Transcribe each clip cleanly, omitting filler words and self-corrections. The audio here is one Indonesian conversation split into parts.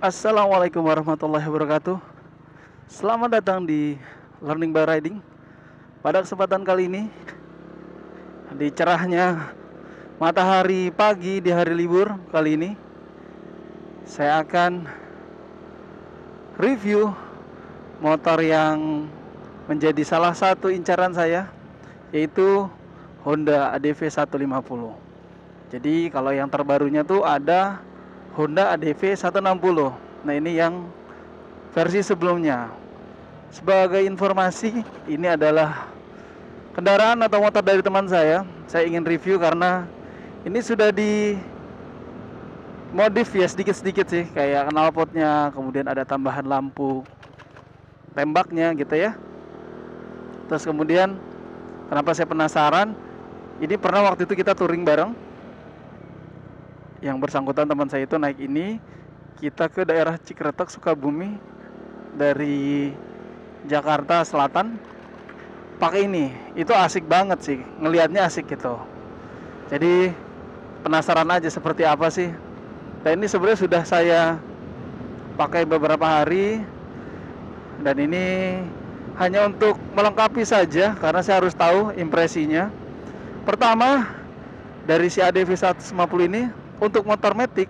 Assalamualaikum warahmatullahi wabarakatuh. Selamat datang di Learning by Riding. Pada kesempatan kali ini, di cerahnya matahari pagi di hari libur kali ini, saya akan review motor yang menjadi salah satu incaran saya, yaitu Honda ADV 150. Jadi kalau yang terbarunya tuh ada Honda ADV 160. Nah, ini yang versi sebelumnya. Sebagai informasi, ini adalah kendaraan atau motor dari teman saya. Saya ingin review karena ini sudah di modif ya sedikit-sedikit sih, kayak knalpotnya, kemudian ada tambahan lampu tembaknya gitu ya. Terus kemudian kenapa saya penasaran? Ini pernah waktu itu kita touring bareng. Yang bersangkutan teman saya itu naik ini, kita ke daerah Cikretek, Sukabumi, dari Jakarta Selatan pakai ini. Itu asik banget sih, ngelihatnya asik gitu. Jadi penasaran aja seperti apa sih. Dan ini sebenarnya sudah saya pakai beberapa hari, dan ini hanya untuk melengkapi saja karena saya harus tahu impresinya. Pertama, dari si ADV 150 ini, untuk motor matic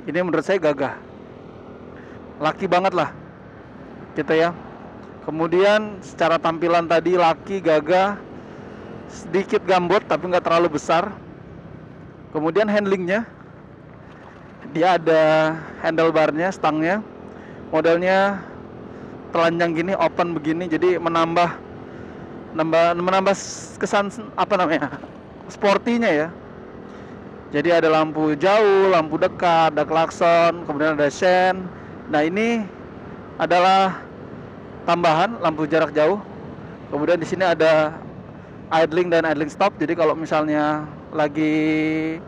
ini menurut saya gagah, laki banget lah gitu ya. Kemudian secara tampilan tadi laki, gagah, sedikit gambot tapi nggak terlalu besar. Kemudian handlingnya, dia ada handlebarnya, stangnya, modelnya telanjang gini, open begini, jadi menambah kesan apa namanya, sportinya ya. Jadi ada lampu jauh, lampu dekat, ada klakson, kemudian ada sen. Nah, ini adalah tambahan lampu jarak jauh. Kemudian di sini ada idling dan idling stop. Jadi kalau misalnya lagi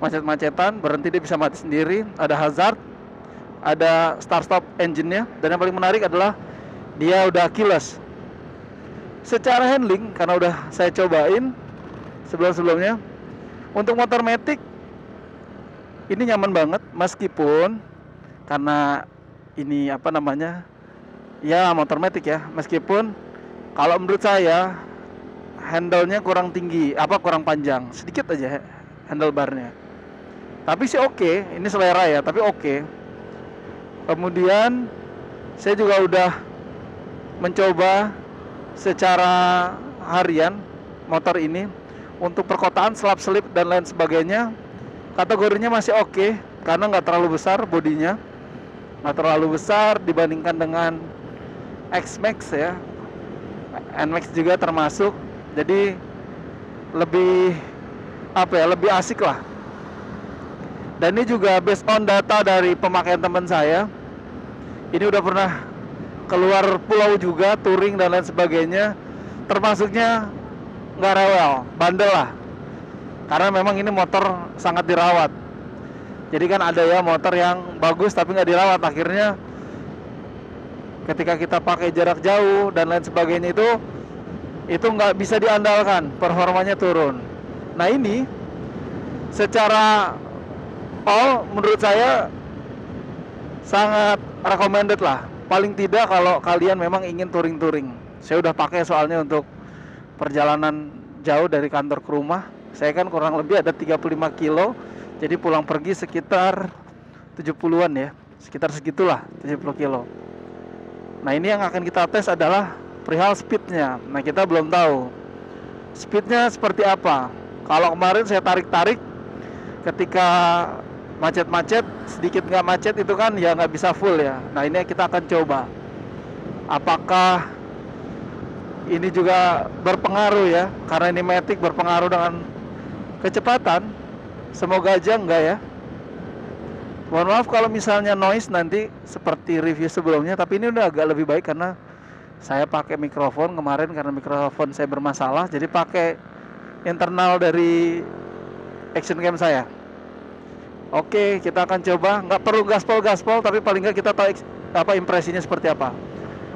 macet-macetan, berhenti dia bisa mati sendiri. Ada hazard, ada start stop engine-nya, dan yang paling menarik adalah dia udah keyless. Secara handling, karena udah saya cobain sebelum-sebelumnya, untuk motor matic ini nyaman banget, meskipun karena ini apa namanya, ya motor matic ya, meskipun kalau menurut saya handle-nya kurang tinggi, kurang panjang, sedikit aja handlebarnya. Tapi sih oke, ini selera ya, tapi oke. Kemudian saya juga udah mencoba secara harian motor ini untuk perkotaan, selap-selip dan lain sebagainya. Kategorinya masih oke, karena nggak terlalu besar bodinya, nggak terlalu besar dibandingkan dengan X-Max ya, N-Max juga termasuk. Jadi lebih lebih asik lah. Dan ini juga based on data dari pemakaian teman saya. Ini udah pernah keluar pulau juga, touring dan lain sebagainya, termasuknya nggak rewel, bandel lah. Karena memang ini motor sangat dirawat. Jadi kan ada ya motor yang bagus tapi nggak dirawat, akhirnya ketika kita pakai jarak jauh dan lain sebagainya itu nggak bisa diandalkan, performanya turun. Nah, ini secara menurut saya sangat recommended lah. Paling tidak kalau kalian memang ingin touring-touring. Saya udah pakai soalnya untuk perjalanan jauh dari kantor ke rumah. Saya kan kurang lebih ada 35 kilo. Jadi pulang pergi sekitar 70-an ya. Sekitar segitulah, 70 kilo. Nah, ini yang akan kita tes adalah perihal speednya. Nah, kita belum tahu speednya seperti apa. Kalau kemarin saya tarik-tarik ketika macet-macet, sedikit nggak macet itu kan ya nggak bisa full ya. Nah, ini kita akan coba apakah ini juga berpengaruh ya, karena ini matic berpengaruh dengan kecepatan. Semoga aja enggak ya. Mohon maaf kalau misalnya noise nanti seperti review sebelumnya, tapi ini udah agak lebih baik karena saya pakai mikrofon kemarin, karena mikrofon saya bermasalah, jadi pakai internal dari action cam saya. Oke, kita akan coba. Nggak perlu gaspol, tapi paling nggak kita tahu impresinya seperti apa.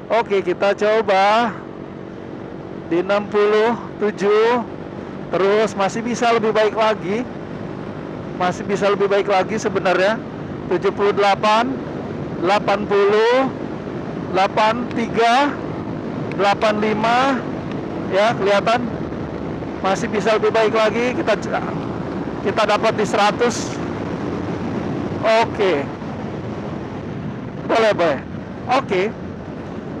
Oke, kita coba di 67. Terus masih bisa lebih baik lagi sebenarnya. 78, 80, 83, 85, ya kelihatan masih bisa lebih baik lagi. Kita dapat di 100. Oke, boleh. Oke,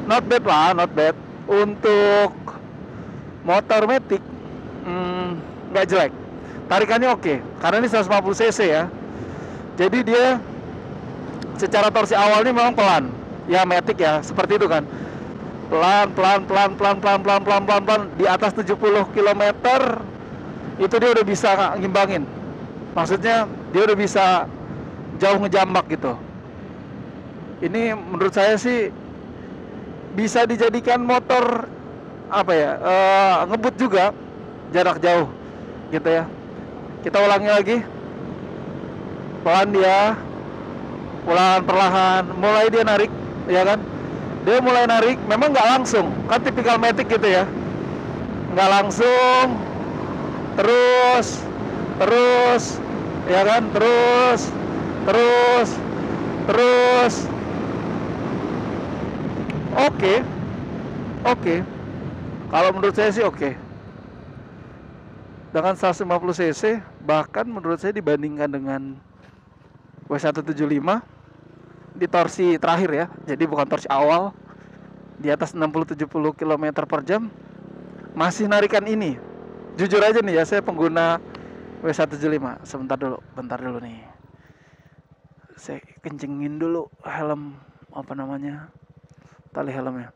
not bad lah, not bad untuk motor Matic. Nggak jelek, tarikannya oke, karena ini 150 cc ya. Jadi dia secara torsi awalnya memang pelan ya, Matic ya, seperti itu kan, pelan di atas 70 km itu dia udah bisa ngimbangin. Maksudnya dia udah bisa jauh ngejambak gitu. Ini menurut saya sih bisa dijadikan motor apa ya, ngebut juga jarak jauh gitu ya. Kita ulangi lagi, pelan dia, perlahan mulai dia narik ya kan, dia mulai narik. Memang nggak langsung kan, tipikal Matic gitu ya, nggak langsung, terus ya kan, terus oke. Kalau menurut saya sih oke. Dengan 150 cc, bahkan menurut saya dibandingkan dengan W175 di torsi terakhir ya, jadi bukan torsi awal, di atas 60-70 km per jam, masih narikan ini. Jujur aja nih ya, saya pengguna W175. Bentar dulu nih, saya kencengin dulu helm, apa namanya, tali helmnya.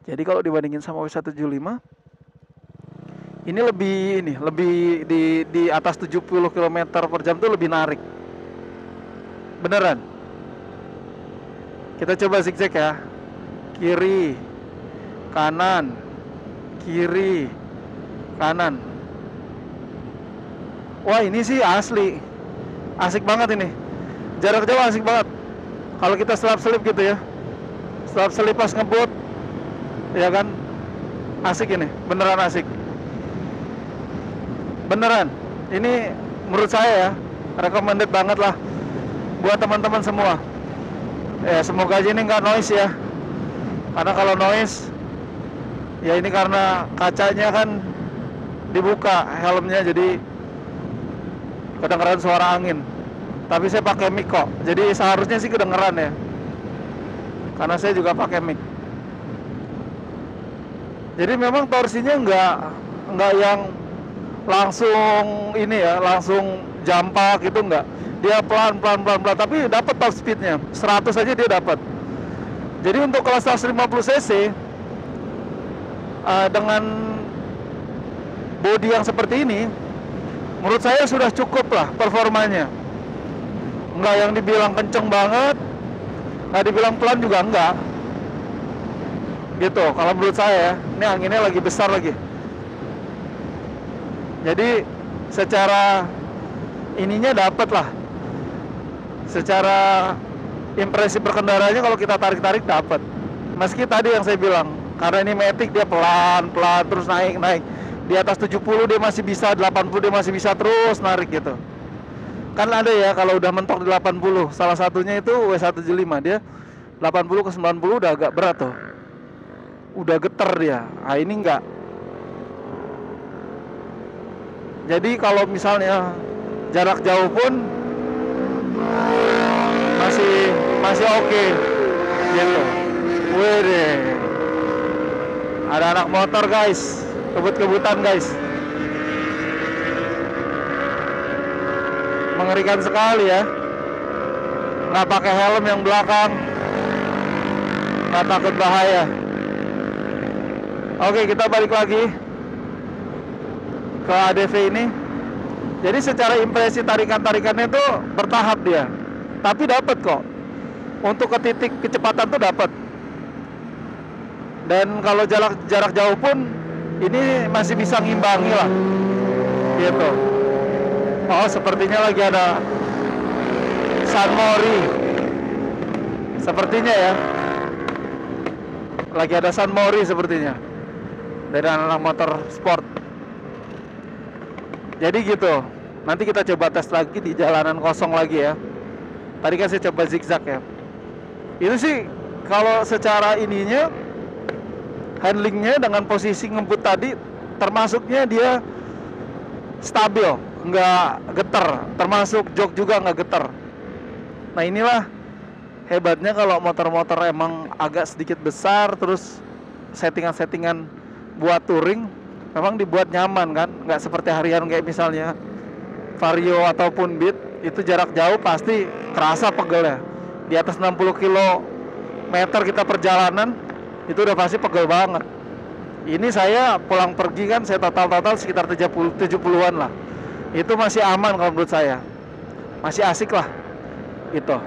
Jadi kalau dibandingin sama W175, ini lebih di atas 70 km per jam tuh lebih narik. Beneran. Kita coba zigzag ya. Kiri, kanan, kiri, kanan. Wah, ini sih asli. Asik banget ini. Jarak jauh asik banget. Kalau kita selip gitu ya. Selip pas ngebut, ya kan? Asik ini, beneran asik. Beneran, ini menurut saya ya, recommended banget lah buat teman-teman semua. Ya semoga aja ini nggak noise ya, karena kalau noise ya ini karena kacanya kan dibuka helmnya, jadi kedengeran suara angin. Tapi saya pakai mic kok, jadi seharusnya sih kedengeran ya, karena saya juga pakai mic. Jadi memang torsinya nggak yang langsung ini ya, langsung jampak gitu, enggak. Dia pelan, tapi dapat top speednya 100 aja dia dapat. Jadi untuk kelas 150 cc dengan bodi yang seperti ini, menurut saya sudah cukup lah performanya. Enggak yang dibilang kenceng banget, nggak dibilang pelan juga enggak gitu kalau menurut saya ya. Ini anginnya lagi besar lagi. Jadi secara ininya dapat lah, secara impresi berkendaranya kalau kita tarik-tarik dapat. Meski tadi yang saya bilang, karena ini Matic dia pelan terus naik di atas 70 dia masih bisa, 80 dia masih bisa terus narik gitu. Kan ada ya kalau udah mentok di 80, salah satunya itu W175, dia 80 ke 90 udah agak berat tuh, udah geter dia. Nah ini enggak. Jadi kalau misalnya jarak jauh pun masih oke gitu. Wede, ada anak motor guys, kebut-kebutan guys, mengerikan sekali ya. Nggak pakai helm yang belakang, nggak takut bahaya. Oke, kita balik lagi ke ADV ini. Jadi secara impresi tarikannya itu bertahap dia, tapi dapat kok. Untuk ke titik kecepatan tuh dapat. Dan kalau jarak jauh pun ini masih bisa ngimbangi lah gitu. Oh sepertinya lagi ada San Mori, sepertinya ya, lagi ada San Mori sepertinya dari anak motor sport. Jadi gitu. Nanti kita coba tes lagi di jalanan kosong lagi ya. Tadi kan saya coba zigzag ya. Itu sih kalau secara ininya, handlingnya dengan posisi ngebut tadi, termasuknya dia stabil, nggak getar, termasuk jok juga nggak getar. Nah inilah hebatnya kalau motor-motor emang agak sedikit besar, terus settingan-settingan buat touring memang dibuat nyaman kan, nggak seperti harian kayak misalnya Vario ataupun Beat, itu jarak jauh pasti kerasa pegelnya. Di atas 60 km kita perjalanan, itu udah pasti pegel banget. Ini saya pulang pergi kan, saya total sekitar 70-an lah. Itu masih aman kalau menurut saya. Masih asik lah. Gitu.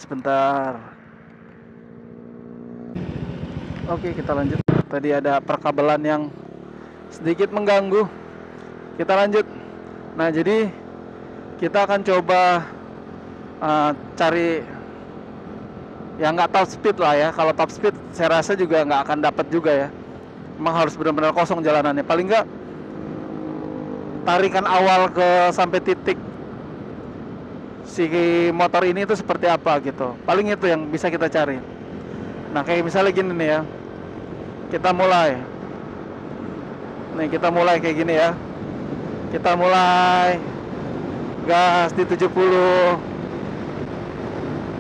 Sebentar. Oke, kita lanjut. Tadi ada perkabelan yang sedikit mengganggu. Kita lanjut. Nah, jadi kita akan coba cari yang nggak top speed lah ya. Kalau top speed saya rasa juga nggak akan dapat juga ya. Emang harus benar-benar kosong jalanannya. Paling nggak tarikan awal ke sampai titik si motor ini itu seperti apa gitu. Paling itu yang bisa kita cari. Nah kayak misalnya gini nih ya, kita mulai. Nih kita mulai kayak gini ya. Kita mulai gas di 70.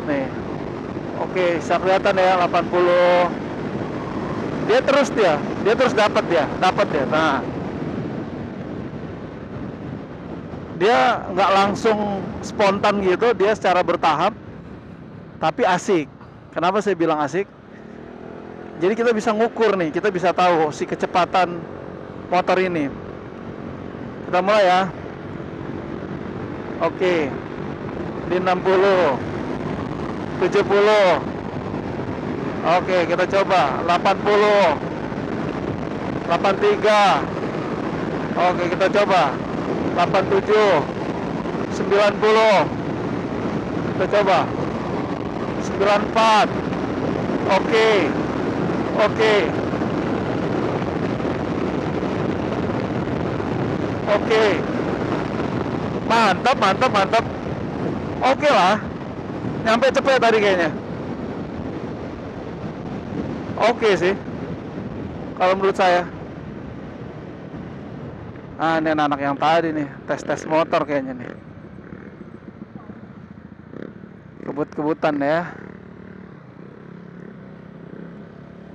Nih. Oke, bisa kelihatan ya 80. Dia terus dapat ya. Nah. Dia nggak langsung spontan gitu, dia secara bertahap, tapi asik. Kenapa saya bilang asik? Jadi kita bisa ngukur nih, kita bisa tahu si kecepatan motor ini. Kita mulai ya. Oke. Di 60, 70. Oke, kita coba 80, 83. Oke, kita coba 87, 90. Kita coba 94. Oke. Mantap. Oke lah. Nyampe cepet tadi kayaknya. Oke sih. Kalau menurut saya. Ini anak yang tadi nih, tes motor kayaknya nih. Kebut-kebutan ya.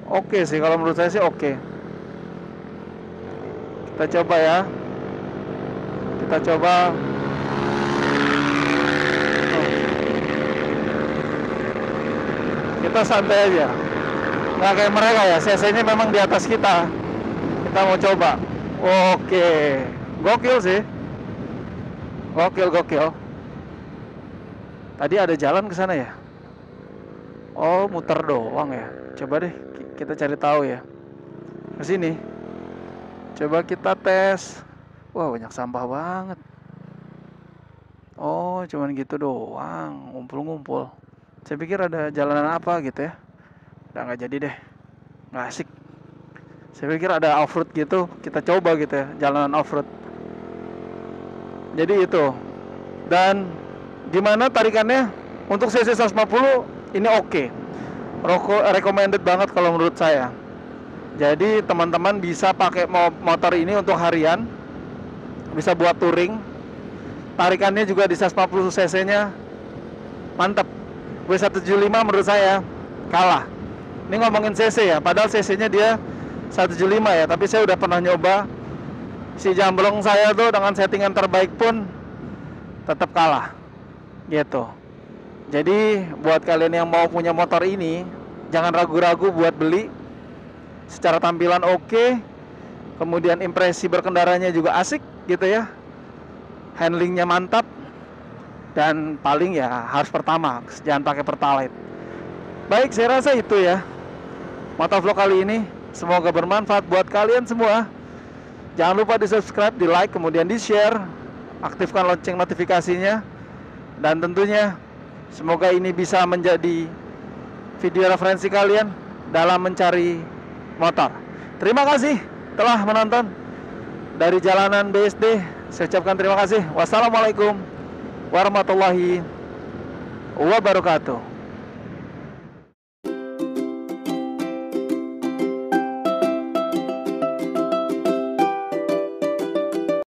Oke sih, kalau menurut saya sih oke. Kita coba ya. Kita coba. Kita santai aja. Nggak kayak mereka ya, CC-nya memang di atas kita. Kita mau coba. Oke, gokil sih. Gokil. Tadi ada jalan ke sana ya? Oh, muter doang ya. Coba deh kita cari tahu ya. Ke sini. Coba kita tes. Wah, banyak sampah banget. Oh, cuman gitu doang, ngumpul-ngumpul. Saya pikir ada jalanan apa gitu ya. Udah nggak jadi deh. Nggak asik. Saya pikir ada off-road gitu, kita coba gitu ya, jalanan off-road. Jadi itu. Dan gimana tarikannya? Untuk CC 150 ini oke. Recommended banget kalau menurut saya. Jadi teman-teman bisa pakai motor ini untuk harian, bisa buat touring. Tarikannya juga di 150 cc-nya mantap. W175 menurut saya kalah. Ini ngomongin cc ya, padahal cc-nya dia 175 ya, tapi saya udah pernah nyoba. Si jambrong saya tuh dengan settingan terbaik pun tetap kalah gitu. Jadi buat kalian yang mau punya motor ini, jangan ragu-ragu buat beli. Secara tampilan oke, kemudian impresi berkendaranya juga asik gitu ya, handlingnya mantap, dan paling ya harus Pertamax, jangan pakai Pertalite. Baik, saya rasa itu ya motovlog kali ini. Semoga bermanfaat buat kalian semua. Jangan lupa di subscribe, di like, kemudian di share. Aktifkan lonceng notifikasinya. Dan tentunya semoga ini bisa menjadi video referensi kalian dalam mencari motor. Terima kasih telah menonton dari jalanan BSD. Saya ucapkan terima kasih. Wassalamualaikum warahmatullahi wabarakatuh.